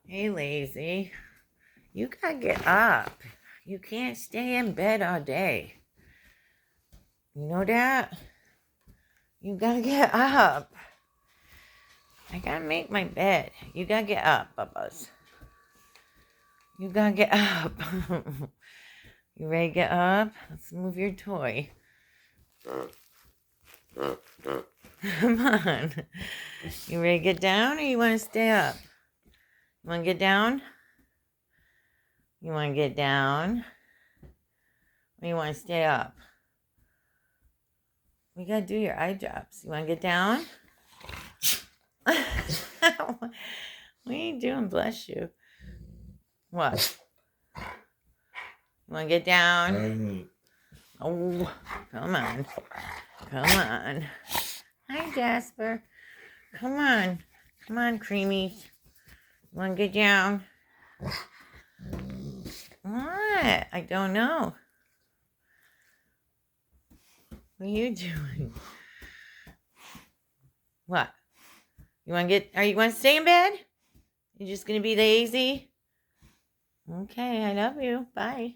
Hey, lazy. You gotta get up. You can't stay in bed all day. You know that? You gotta get up. I gotta make my bed. You gotta get up, Bubbas. You gotta get up. You ready to get up? Let's move your toy. Come on. You ready to get down or you want to stay up? You want to get down? You want to get down? Or you want to stay up? We got to do your eye drops. You want to get down? What are you doing? Bless you. What? You want to get down? Oh, come on. Come on. Hi, Jasper. Come on. Come on, Creamy. You want to get down? What? I don't know. What are you doing? What? You want to stay in bed? You're just going to be lazy? Okay, I love you. Bye.